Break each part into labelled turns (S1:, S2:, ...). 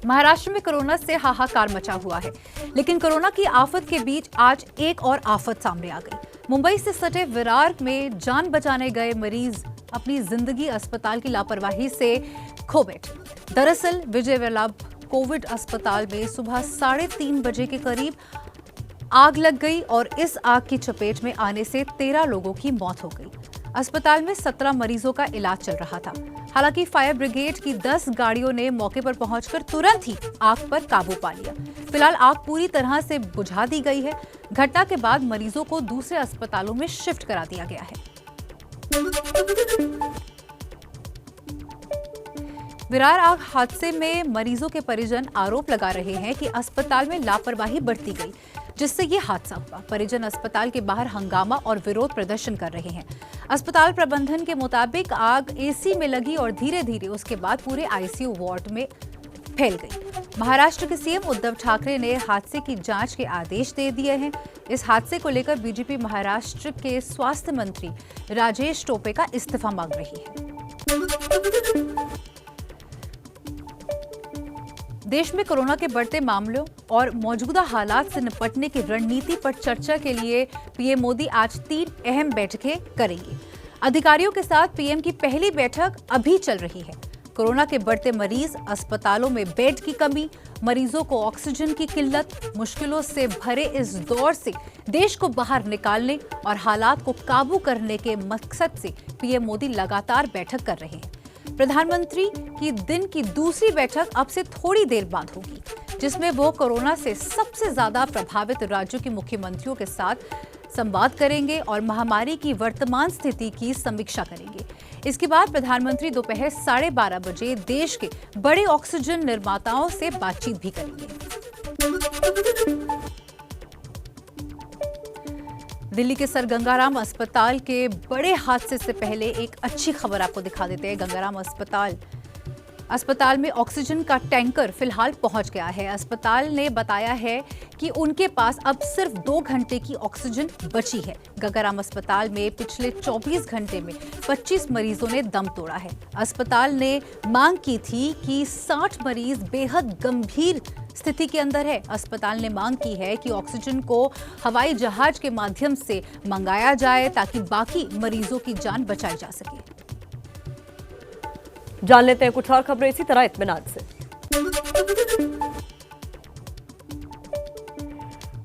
S1: महाराष्ट्र में कोरोना से हाहाकार मचा हुआ है, लेकिन कोरोना की आफत के बीच आज एक और आफत सामने आ गई। मुंबई से सटे विरार में जान बचाने गए मरीज अपनी जिंदगी अस्पताल की लापरवाही से खो बैठे। दरअसल विजय वल्लभ कोविड अस्पताल में सुबह 3:30 बजे के करीब आग लग गई और इस आग की चपेट में आने से 13 लोगों की मौत हो गई। अस्पताल में 17 मरीजों का इलाज चल रहा था। हालांकि फायर ब्रिगेड की 10 गाड़ियों ने मौके पर पहुंचकर तुरंत ही आग पर काबू पा लिया। फिलहाल आग पूरी तरह से बुझा दी गई है। घटना के बाद मरीजों को दूसरे अस्पतालों में शिफ्ट करा दिया गया है। विरार आग हादसे में मरीजों के परिजन आरोप लगा रहे हैं कि अस्पताल में लापरवाही बरती गई, जिससे ये हादसा हुआ। परिजन अस्पताल के बाहर हंगामा और विरोध प्रदर्शन कर रहे हैं। अस्पताल प्रबंधन के मुताबिक आग एसी में लगी और धीरे धीरे उसके बाद पूरे आईसीयू वार्ड में फैल गई। महाराष्ट्र के सीएम उद्धव ठाकरे ने हादसे की जांच के आदेश दे दिए हैं। इस हादसे को लेकर बीजेपी महाराष्ट्र के स्वास्थ्य मंत्री राजेश टोपे का इस्तीफा मांग रही है। देश में कोरोना के बढ़ते मामलों और मौजूदा हालात से निपटने की रणनीति पर चर्चा के लिए पीएम मोदी आज 3 अहम बैठकें करेंगे। अधिकारियों के साथ पीएम की पहली बैठक अभी चल रही है। कोरोना के बढ़ते मरीज, अस्पतालों में बेड की कमी, मरीजों को ऑक्सीजन की किल्लत, मुश्किलों से भरे इस दौर से देश को बाहर निकालने और हालात को काबू करने के मकसद से पीएम मोदी लगातार बैठक कर रहे हैं। प्रधानमंत्री की दिन की दूसरी बैठक अब से थोड़ी देर बाद होगी, जिसमें वो कोरोना से सबसे ज्यादा प्रभावित राज्यों के मुख्यमंत्रियों के साथ संवाद करेंगे और महामारी की वर्तमान स्थिति की समीक्षा करेंगे। इसके बाद प्रधानमंत्री दोपहर 12:30 बजे देश के बड़े ऑक्सीजन निर्माताओं से बातचीत भी करेंगे। दिल्ली के सर गंगाराम अस्पताल के बड़े हादसे से पहले एक अच्छी खबर आपको दिखा देते हैं। गंगाराम अस्पताल में ऑक्सीजन का टैंकर फिलहाल पहुंच गया है। अस्पताल ने बताया है कि उनके पास अब सिर्फ 2 घंटे की ऑक्सीजन बची है। गंगाराम अस्पताल में पिछले 24 घंटे में 25 मरीजों ने दम तोड़ा है। अस्पताल ने मांग की थी कि 60 मरीज बेहद गंभीर स्थिति के अंदर है। अस्पताल ने मांग की है कि ऑक्सीजन को हवाई जहाज के माध्यम से मंगाया जाए ताकि बाकी मरीजों की जान बचाई जा सके।
S2: जान लेते हैं कुछ और खबरें इसी तरह इत्मीनान से।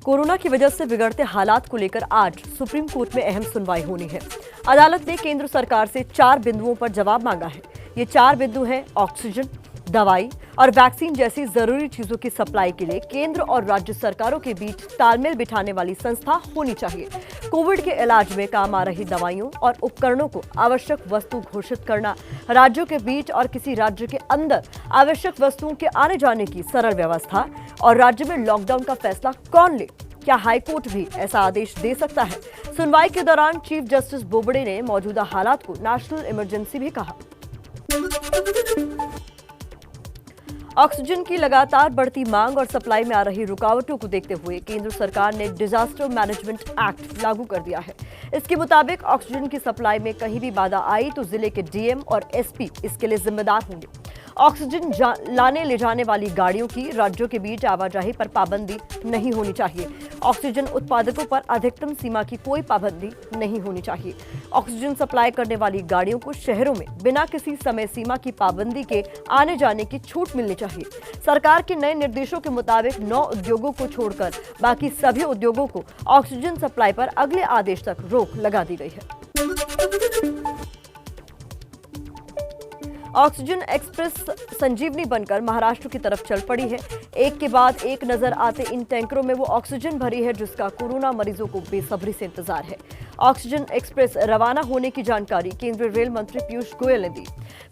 S2: कोरोना की वजह से बिगड़ते हालात को लेकर आज सुप्रीम कोर्ट में अहम सुनवाई होनी है। अदालत ने केंद्र सरकार से 4 बिंदुओं पर जवाब मांगा है। ये 4 बिंदु हैं ऑक्सीजन, दवाई और वैक्सीन जैसी जरूरी चीजों की सप्लाई के लिए केंद्र और राज्य सरकारों के बीच तालमेल बिठाने वाली संस्था होनी चाहिए। कोविड के इलाज में काम आ रही दवाइयों और उपकरणों को आवश्यक वस्तु घोषित करना, राज्यों के बीच और किसी राज्य के अंदर आवश्यक वस्तुओं के आने जाने की सरल व्यवस्था और राज्य में लॉकडाउन का फैसला कौन ले, क्या हाईकोर्ट भी ऐसा आदेश दे सकता है। सुनवाई के दौरान चीफ जस्टिस बोबड़े ने मौजूदा हालात को नेशनल इमरजेंसी भी कहा। ऑक्सीजन की लगातार बढ़ती मांग और सप्लाई में आ रही रुकावटों को देखते हुए केंद्र सरकार ने डिजास्टर मैनेजमेंट एक्ट लागू कर दिया है। इसके मुताबिक ऑक्सीजन की सप्लाई में कहीं भी बाधा आई तो जिले के डीएम और एसपी इसके लिए जिम्मेदार होंगे। ऑक्सीजन लाने ले जाने वाली गाड़ियों की राज्यों के बीच आवाजाही पर पाबंदी नहीं होनी चाहिए। ऑक्सीजन उत्पादकों पर अधिकतम सीमा की कोई पाबंदी नहीं होनी चाहिए। ऑक्सीजन सप्लाई करने वाली गाड़ियों को शहरों में बिना किसी समय सीमा की पाबंदी के आने जाने की छूट मिलनी चाहिए। सरकार के नए निर्देशों के मुताबिक 9 उद्योगों को छोड़कर बाकी सभी उद्योगों को ऑक्सीजन सप्लाई पर अगले आदेश तक रोक लगा दी गई है। ऑक्सीजन एक्सप्रेस संजीवनी बनकर महाराष्ट्र की तरफ चल पड़ी है। एक के बाद एक नजर आते इन टैंकरों में वो ऑक्सीजन भरी है जिसका कोरोना मरीजों को बेसब्री से इंतजार है। ऑक्सीजन एक्सप्रेस रवाना होने की जानकारी केंद्रीय रेल मंत्री पीयूष गोयल ने दी।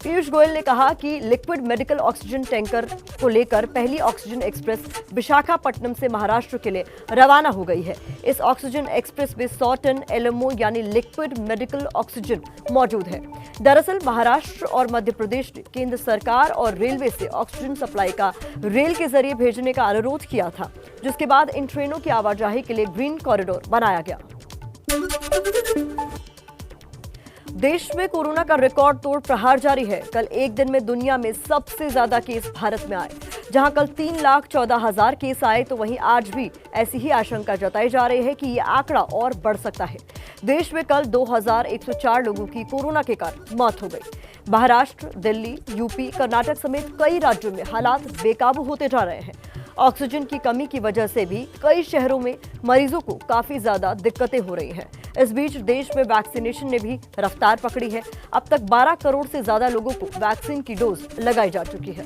S2: पीयूष गोयल ने कहा कि लिक्विड मेडिकल ऑक्सीजन टैंकर को लेकर पहली ऑक्सीजन एक्सप्रेस विशाखापट्टनम से महाराष्ट्र के लिए रवाना हो गई है। इस ऑक्सीजन एक्सप्रेस में 100 टन एलएमओ यानी लिक्विड मेडिकल ऑक्सीजन मौजूद है। दरअसल महाराष्ट्र और मध्य प्रदेश ने केंद्र सरकार और रेलवे से ऑक्सीजन सप्लाई का रेल के जरिए भेजने का अनुरोध किया था, जिसके बाद इन ट्रेनों की आवाजाही के लिए ग्रीन कॉरिडोर बनाया गया। देश में कोरोना का रिकॉर्ड तोड़ प्रहार जारी है। कल एक दिन में दुनिया में सबसे ज्यादा केस भारत में आए। जहां कल 3,14,000 केस आए, तो वहीं आज भी ऐसी ही आशंका जताई जा रही है कि ये आंकड़ा और बढ़ सकता है। देश में कल 2,104 लोगों की कोरोना के कारण मौत हो गई। महाराष्ट्र, दिल्ली, यूपी, कर्नाटक समेत कई राज्यों में हालात बेकाबू होते जा रहे हैं। ऑक्सीजन की कमी की वजह से भी कई शहरों में मरीजों को काफी ज्यादा दिक्कतें हो रही हैं। इस बीच देश में वैक्सीनेशन ने भी रफ्तार पकड़ी है। अब तक 12 करोड़ से ज्यादा लोगों को वैक्सीन की डोज लगाई जा चुकी है।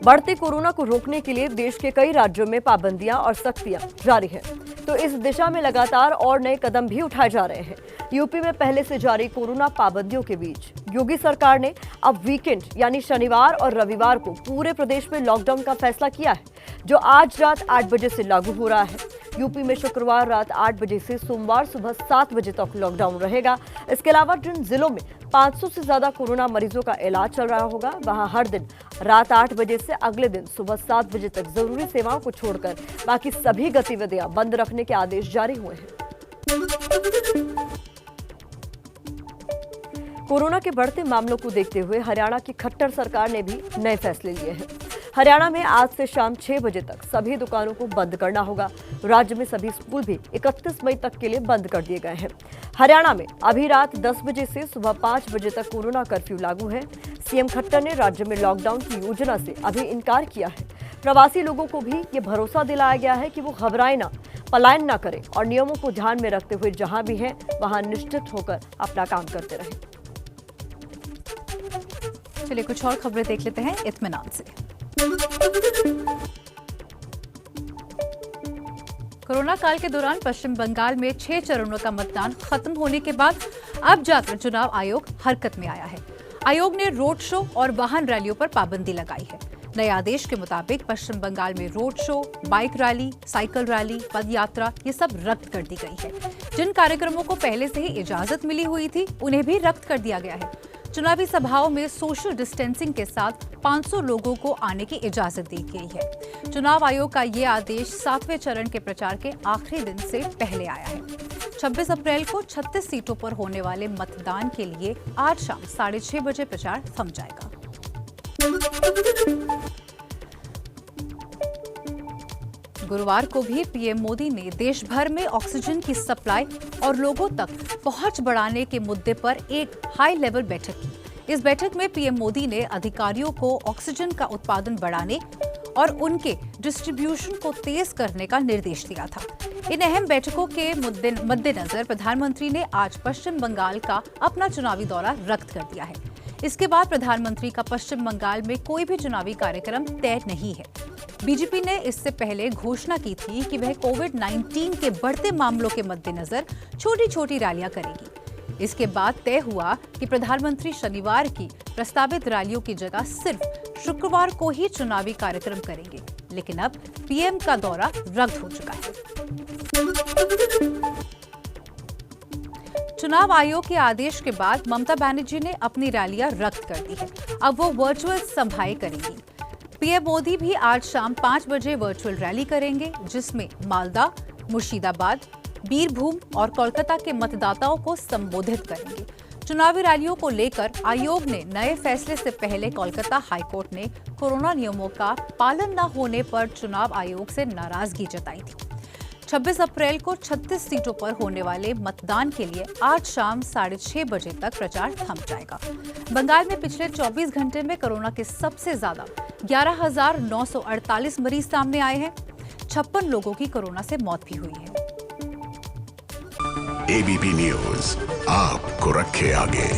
S2: बढ़ते कोरोना को रोकने के लिए देश के कई राज्यों में पाबंदियां और सख्तियां जारी हैं, तो इस दिशा में लगातार और नए कदम भी उठाए जा रहे हैं। यूपी में पहले से जारी कोरोना पाबंदियों के बीच योगी सरकार ने अब वीकेंड यानी शनिवार और रविवार को पूरे प्रदेश में लॉकडाउन का फैसला किया है, जो आज रात 8 बजे से लागू हो रहा है। यूपी में शुक्रवार रात 8 बजे से सोमवार सुबह 7 बजे तक लॉकडाउन रहेगा। इसके अलावा जिन जिलों में 500 से ज्यादा कोरोना मरीजों का इलाज चल रहा होगा, वहां हर दिन रात 8 बजे से अगले दिन सुबह 7 बजे तक जरूरी सेवाओं को छोड़कर बाकी सभी गतिविधियां बंद रखने के आदेश जारी हुए हैं। कोरोना के बढ़ते मामलों को देखते हुए हरियाणा की खट्टर सरकार ने भी नए फैसले लिए हैं। हरियाणा में आज से शाम 6 बजे तक सभी दुकानों को बंद करना होगा। राज्य में सभी स्कूल भी 31 मई तक के लिए बंद कर दिए गए हैं। हरियाणा में अभी रात 10 बजे से सुबह 5 बजे तक कोरोना कर्फ्यू लागू है। सीएम खट्टर ने राज्य में लॉकडाउन की योजना से अभी इनकार किया है। प्रवासी लोगों को भी ये भरोसा दिलाया गया है कि वो घबराए ना, पलायन ना करें और नियमों को ध्यान में रखते हुए जहां भी हैं वहां निश्चित होकर अपना काम करते रहें।
S1: चलिए कुछ और खबरें देख लेते हैं इत्मीनान से। कोरोना काल के दौरान पश्चिम बंगाल में 6 चरणों का मतदान खत्म होने के बाद अब जाकर चुनाव आयोग हरकत में आया है। आयोग ने रोड शो और वाहन रैलियों पर पाबंदी लगाई है। नए आदेश के मुताबिक पश्चिम बंगाल में road show, bike rally, cycle rally, पद यात्रा ये सब रद्द कर दी गई है। जिन कार्यक्रमों को पहले से ही इजाजत मिली हुई थी, उन्हें भी रद्द कर दिया गया है। चुनावी सभाओं में सोशल डिस्टेंसिंग के साथ 500 लोगों को आने की इजाजत दी गई है। चुनाव आयोग का ये आदेश 7वें चरण के प्रचार के आखिरी दिन से पहले आया है। 26 अप्रैल को 36 सीटों पर होने वाले मतदान के लिए आज शाम 6:30 बजे प्रचार थम जाएगा। गुरुवार को भी पीएम मोदी ने देश भर में ऑक्सीजन की सप्लाई और लोगों तक पहुंच बढ़ाने के मुद्दे पर एक हाई लेवल बैठक की। इस बैठक में पीएम मोदी ने अधिकारियों को ऑक्सीजन का उत्पादन बढ़ाने और उनके डिस्ट्रीब्यूशन को तेज करने का निर्देश दिया था। इन अहम बैठकों के मद्देनजर प्रधानमंत्री ने आज पश्चिम बंगाल का अपना चुनावी दौरा रद्द कर दिया है। इसके बाद प्रधानमंत्री का पश्चिम बंगाल में कोई भी चुनावी कार्यक्रम तय नहीं है। बीजेपी ने इससे पहले घोषणा की थी कि वह कोविड-19 के बढ़ते मामलों के मद्देनजर छोटी छोटी रैलियां करेगी। इसके बाद तय हुआ कि प्रधानमंत्री शनिवार की प्रस्तावित रैलियों की जगह सिर्फ शुक्रवार को ही चुनावी कार्यक्रम करेंगे, लेकिन अब पीएम का दौरा रद्द हो चुका है। चुनाव आयोग के आदेश के बाद ममता बनर्जी ने अपनी रैलियां रद्द कर दी है। अब वो वर्चुअल सभाएं करेंगी। पीएम मोदी भी आज शाम 5 बजे वर्चुअल रैली करेंगे, जिसमें मालदा, मुर्शिदाबाद, बीरभूम और कोलकाता के मतदाताओं को संबोधित करेंगे। चुनावी रैलियों को लेकर आयोग ने नए फैसले से पहले कोलकाता हाईकोर्ट ने कोरोना नियमों का पालन न होने पर चुनाव आयोग से नाराजगी जताई थी। 26 अप्रैल को 36 सीटों पर होने वाले मतदान के लिए आज शाम 6:30 बजे तक प्रचार थम जाएगा। बंगाल में पिछले 24 घंटे में कोरोना के सबसे ज्यादा 11,948 मरीज सामने आए हैं। 56 लोगों की कोरोना से मौत भी हुई है।
S3: एबीपी न्यूज आपको रखे आगे।